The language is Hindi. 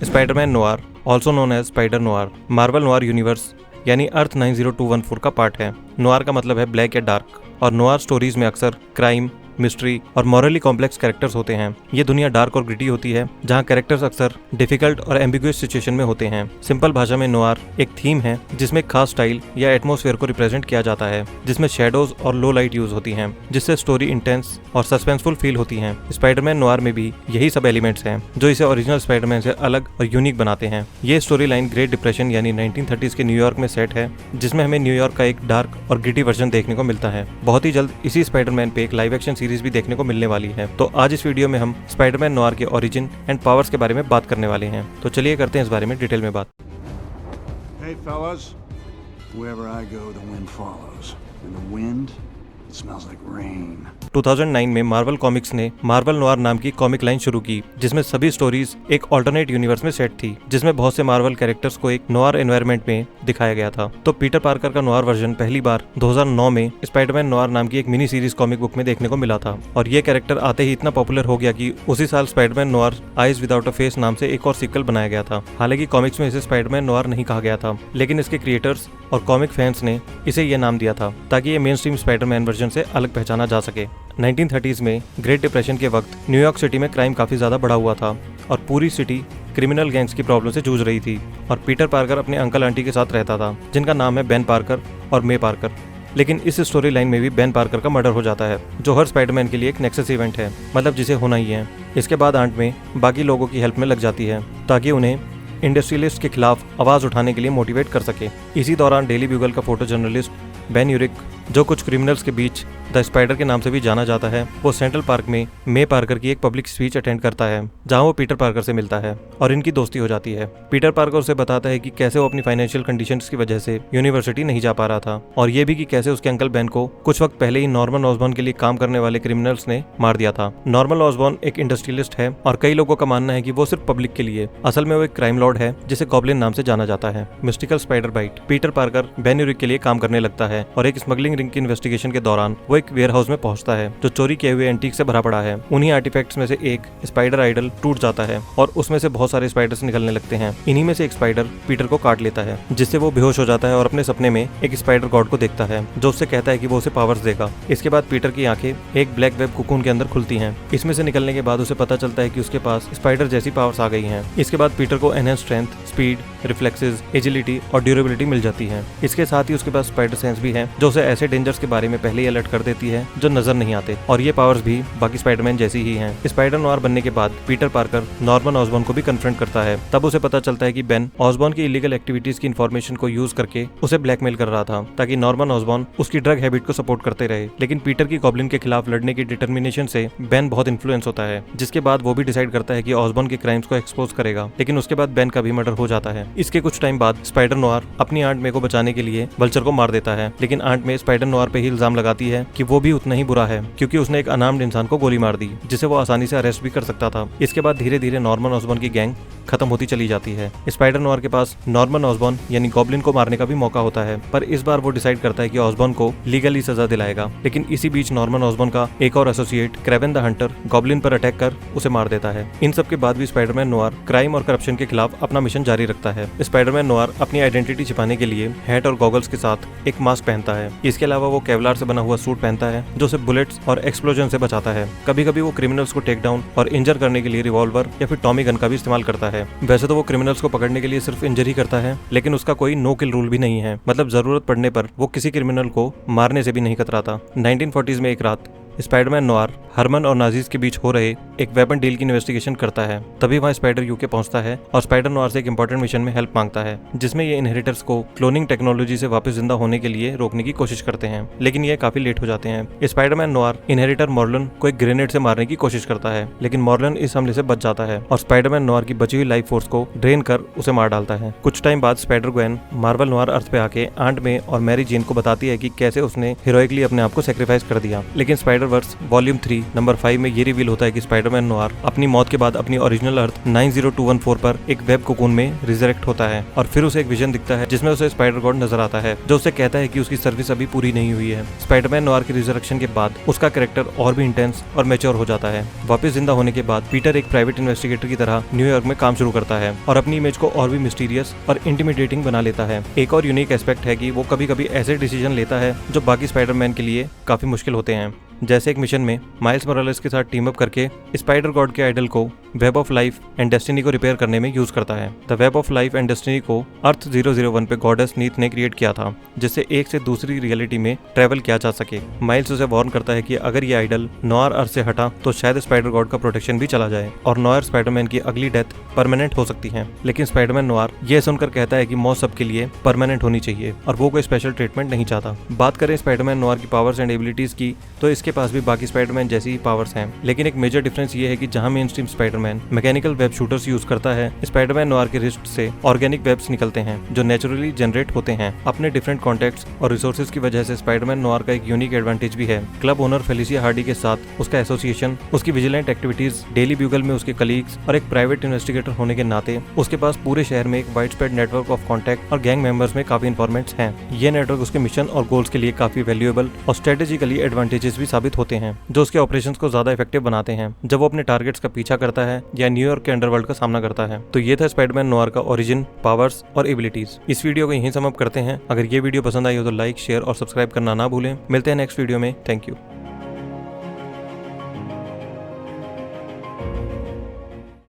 Spiderman Noir, also known as Spider Noir, Marvel Noir universe यानी अर्थ 90214 का पार्ट है। नोआर का मतलब है ब्लैक या डार्क, और नोआर स्टोरीज में अक्सर क्राइम, मिस्ट्री और मॉरली कॉम्प्लेक्स कैरेक्टर्स होते हैं। ये दुनिया डार्क और ग्रिटी होती है, जहाँ कैरेक्टर्स अक्सर डिफिकल्ट और एम्बिगुअस सिचुएशन में होते हैं। सिंपल भाषा में नोआर एक थीम है जिसमें खास स्टाइल या एटमॉस्फेयर को रिप्रेजेंट किया जाता है, जिसमें शेडोज और लो लाइट यूज होती हैं, जिससे स्टोरी इंटेंस और सस्पेंसफुल फील होती है। स्पाइडरमैन नोआर में भी यही सब एलिमेंट्स हैं जो इसे ओरिजिनल स्पाइडरमैन से अलग और यूनिक बनाते हैं। ये स्टोरी लाइन ग्रेट डिप्रेशन यानी 1930s के न्यूयॉर्क में सेट है, जिसमें हमें न्यूयॉर्क का एक डार्क और ग्रिटी वर्जन देखने को मिलता है। बहुत ही जल्द इसी स्पाइडरमैन पे एक लाइव एक्शन सीरीज भी देखने को मिलने वाली है। तो आज इस वीडियो में हम स्पाइडरमैन नोआर के ओरिजिन एंड पावर्स के बारे में बात करने वाले हैं। तो चलिए करते हैं इस बारे में डिटेल में बात। Hey fellas, wherever I go the wind follows, and the wind it smells like rain. 2009 में मार्वल कॉमिक्स ने मार्वल नोआर नाम की कॉमिक लाइन शुरू की, जिसमें सभी स्टोरीज एक अल्टरनेट यूनिवर्स में सेट थी, जिसमें बहुत से मार्वल कैरेक्टर्स को एक नोआर एनवायरनमेंट में दिखाया गया था। तो पीटर पार्कर का नोआर वर्जन पहली बार 2009 में स्पाइडरमैन नोआर नाम की एक मिनी सीरीज कॉमिक बुक में देखने को मिला था, और ये कैरेक्टर आते ही इतना पॉपुलर हो गया कि उसी साल Spiderman noir eyes without a face नाम से एक और सीक्वल बनाया गया था। हालांकि कॉमिक्स में इसे स्पाइडरमैन नोआर नहीं कहा गया था, लेकिन इसके क्रिएटर्स और कॉमिक फैंस ने इसे यह नाम दिया था ताकि ये मेन स्ट्रीम स्पाइडरमैन वर्जन से अलग पहचाना जा सके। 1930s में ग्रेट डिप्रेशन के वक्त न्यूयॉर्क सिटी में क्राइम काफी ज्यादा बढ़ा हुआ था और पूरी सिटी क्रिमिनल गैंग्स की प्रॉब्लम से जूझ रही थी, और पीटर पार्कर अपने अंकल आंटी के साथ रहता था, जिनका नाम है बेन पार्कर और मे पार्कर। लेकिन इस स्टोरी लाइन में भी बेन पार्कर का मर्डर हो जाता है, जो हर स्पाइडरमैन के लिए एक नेक्सस इवेंट है, मतलब जिसे होना ही है। इसके बाद आंट में बाकी लोगों की हेल्प में लग जाती है ताकि उन्हें इंडस्ट्रियलिस्ट के खिलाफ आवाज उठाने के लिए मोटिवेट कर सके। इसी दौरान डेली ब्यूगल का फोटो जर्नलिस्ट बेन यूरिक, जो कुछ क्रिमिनल्स के बीच द स्पाइडर के नाम से भी जाना जाता है, वो सेंट्रल पार्क में मे पार्कर की एक पब्लिक स्पीच अटेंड करता है, जहां वो पीटर पार्कर से मिलता है और इनकी दोस्ती हो जाती है। पीटर पार्कर उसे बताता है कि कैसे वो अपनी फाइनेंशियल कंडीशंस की वजह से यूनिवर्सिटी नहीं जा पा रहा था, और ये भी कि कैसे उसके अंकल बेन को कुछ वक्त पहले ही नॉर्मन ऑसबॉर्न के लिए काम करने वाले क्रिमिनल्स ने मार दिया था। नॉर्मन ऑसबॉर्न एक इंडस्ट्रियलिस्ट है, और कई लोगों का मानना है कि वो सिर्फ पब्लिक के लिए, असल में वो एक क्राइम लॉर्ड है जिसे गॉब्लिन नाम से जाना जाता है। Mystical spider bite. Peter Parker Ben Urich के लिए काम करने लगता है, और एक स्मगलिंग रिंग की इन्वेस्टिगेशन के दौरान वो एक वेयरहाउस में पहुंचता है जो चोरी किए हुए एंटीक से भरा पड़ा है। उन्हीं आर्टिफैक्ट्स में से एक स्पाइडर आइडल टूट जाता है और उसमें से बहुत सारे स्पाइडर्स निकलने लगते हैं। इन्हीं में से एक स्पाइडर पीटर को काट लेता है, जिससे वो बेहोश हो जाता है और अपने सपने में एक स्पाइडर गॉड को देखता है, जो उससे कहता है कि वो उसे पावर्स देगा। इसके बाद पीटर की आंखें एक ब्लैक वेब कुकून के अंदर खुलती हैं। इसमें से निकलने के बाद उसे पता चलता है कि उसके पास स्पाइडर जैसी पावर्स आ गई हैं। इसके बाद पीटर को enhance strength, speed, reflexes, agility और ड्यूरेबिलिटी मिल जाती है। इसके साथ ही उसके पास स्पाइडर सेंस भी है, जो उसे ऐसे डेंजर्स के बारे में पहले ही अलर्ट कर देती है जो नजर नहीं आते, और ये पावर्स भी बाकी स्पाइडरमैन जैसी ही हैं। स्पाइडर नोआर बनने के बाद पीटर पार्कर नॉर्मन ऑसबॉर्न को भी कन्फ्रंट करता है। तब उसे पता चलता है कि बेन ऑसबॉर्न की इलीगल एक्टिविटीज की इंफॉर्मेशन को यूज करके उसे ब्लैकमेल कर रहा था, ताकि नॉर्मन ऑसबॉर्न उसकी ड्रग हैबिट को सपोर्ट करते रहे। लेकिन पीटर की गॉब्लिन के खिलाफ लड़ने की डिटर्मिनेशन से बेन बहुत इन्फ्लुएंस होता है, जिसके बाद वो भी डिसाइड करता है कि ऑसबॉर्न के क्राइम्स को एक्सपोज करेगा। लेकिन उसके बाद बेन का भी मर्डर हो जाता है। इसके कुछ टाइम बाद स्पाइडर नोआर अपनी आंट मे को बचाने के लिए वल्चर को मार देता है, लेकिन आंट मे स्पाइडर नोआर पे ही इल्जाम लगाती है कि वो भी उतना ही बुरा है, क्योंकि उसने एक अनार्म्ड इंसान को गोली मार दी, जिसे वो आसानी से अरेस्ट भी कर सकता था। इसके बाद धीरे धीरे नॉर्मन ऑसबॉर्न की गैंग खत्म होती चली जाती है। स्पाइडर नोआर के पास नॉर्मन ऑसबॉर्न यानी गॉब्लिन को मारने का भी मौका होता है, पर इस बार वो डिसाइड करता है कि ऑसबॉर्न को लीगली सजा दिलाएगा। लेकिन इसी बीच नॉर्मन ऑसबॉर्न का एक और associate Craven the Hunter goblin पर अटैक कर उसे मार देता है। इन सब के बाद भी स्पाइडरमैन नोआर क्राइम और करप्शन के खिलाफ अपना मिशन जारी रखता है। स्पाइडरमैन नोआर अपनी आइडेंटिटी छिपाने के लिए हैट और गॉगल्स के साथ एक मास्क पहनता है। इसके अलावा वो केवलार से बना हुआ सूट पहनता है, जो उसे बुलेट्स और एक्सप्लोजन से बचाता है। कभी कभी वो क्रिमिनल्स को टेक डाउन और इंजर करने के लिए रिवॉल्वर या फिर टॉमी गन का भी इस्तेमाल करता है। वैसे तो वो क्रिमिनल्स को पकड़ने के लिए सिर्फ इंजर ही करता है, लेकिन उसका कोई नो किल रूल भी नहीं है, मतलब जरूरत पड़ने पर वो किसी क्रिमिनल को मारने से भी नहीं कतराता। 1940s में एक रात स्पाइडरमैन नोआर हरमन और नाजीज के बीच हो रहे एक वेपन डील की इन्वेस्टिगेशन करता है। तभी वहाँ स्पाइडर यूके पहुंचता है और स्पाइडर नोआर से एक इंपॉर्टेंट मिशन में हेल्प मांगता है, जिसमें ये इनहेरिटर्स को क्लोनिंग टेक्नोलॉजी से वापस जिंदा होने के लिए रोकने की कोशिश करते हैं, लेकिन ये काफी लेट हो जाते हैं। स्पाइडरमैन नोआर इनहेरिटर मॉर्लन को एक ग्रेनेड से मारने की कोशिश करता है, लेकिन मॉर्लन इस हमले से बच जाता है और स्पाइडरमैन नोआर की बची हुई लाइफ फोर्स को ड्रेन कर उसे मार डालता है। कुछ टाइम बाद स्पाइडर ग्वेन मार्वल नोआर अर्थ पे आके आंट मे और मैरी जेन को बताती है कि कैसे उसने हीरोइकली अपने आप को सेक्रीफाइस कर दिया। लेकिन स्पाइडर वर्स वॉल्यूम 3 नंबर 5 में ये रिवील होता है कि स्पाइडरमैन नोआर अपनी मौत के बाद अपनी ओरिजिनल अर्थ 90214 पर एक वेब कोकून में रिजरेक्ट होता है और फिर उसे एक विजन दिखता है जिसमें उसे स्पाइडर गॉड नजर आता है जो उसे कहता है कि उसकी सर्विस अभी पूरी नहीं हुई है। स्पाइडरमैन नोआर की रिजरेक्शन के बाद उसका कैरेक्टर और भी इंटेंस और मैच्योर हो जाता है। वापस जिंदा होने के बाद पीटर एक प्राइवेट इन्वेस्टिगेटर की तरह न्यूयॉर्क में काम शुरू करता है और अपनी इमेज को और भी मिस्टीरियस और इंटिमिडेटिंग बना लेता है। एक और यूनिक एस्पेक्ट है कि वो कभी कभी ऐसे डिसीजन लेता है जो बाकी स्पाइडरमैन के लिए काफी मुश्किल होते हैं। जैसे एक मिशन में माइल्स मोरालेस के साथ टीम अप करके स्पाइडर गॉड के आइडल को web of life and destiny को रिपेयर करने में यूज करता है। The web of life and destiny को अर्थ 001 पे गॉडेस नीथ ने क्रिएट किया था जिससे एक से दूसरी रियलिटी में ट्रेवल किया जा सके। माइल्स उसे वार्न करता है कि अगर ये आइडल नोआर अर्थ से हटा तो शायद स्पाइडर गॉड का प्रोटेक्शन भी चला जाए और नोआर स्पाइडरमैन की अगली डेथ परमानेंट हो सकती है। लेकिन स्पाइडरमैन नोआर ये सुनकर कहता है कि मौत सबके लिए परमानेंट होनी चाहिए और वो कोई स्पेशल ट्रीटमेंट नहीं चाहता। बात करें स्पाइडरमैन नोआर की पावर्स एंड एबिलिटीज की तो इसके पास भी बाकी स्पाइडरमैन जैसी ही पावर्स हैं, लेकिन एक मेजर डिफरेंस ये है कि जहां main stream Spiderman mechanical web shooters use करता है, स्पाइडरमैन नोआर के रिस्ट से ऑर्गेनिक वेब्स निकलते हैं जो नेचुरली जनरेट होते हैं। अपने डिफरेंट कॉन्टेक्ट्स और रिसोर्सेज की वजह से स्पाइडरमैन नोआर का एक यूनिक एडवांटेज भी है। क्लब ओनर फेलिसिया हार्डी के साथ उसका एसोसिएशन, उसकी विजिलेंट एक्टिविटीज, डेली ब्यूगल में उसके कलीग्स और एक प्राइवेट इन्वेस्टिगेटर होने के नाते उसके पास पूरे शहर में एक wide spread network of contact और गैंग मेंबर्स में काफी इन्फॉर्मेंट्स हैं। ये नेटवर्क उसके मिशन और गोल्स के लिए काफी वैल्यूएबल और स्ट्रेटेजिकली एडवांटेजेस भी साबित होते हैं जो उसके ऑपरेशंस को ज्यादा इफेक्टिव बनाते हैं जब वो अपने टारगेट्स का पीछा करता है या न्यूयॉर्क के अंडरवर्ल्ड का सामना करता है। तो ये था स्पाइडरमैन नोआर का ओरिजिन, पावर्स और एबिलिटीज। इस वीडियो को यहीं समाप्त करते हैं। अगर ये वीडियो पसंद आई हो तो लाइक, शेयर और सब्सक्राइब करना ना भूलें। मिलते हैं नेक्स्ट वीडियो में। Thank you.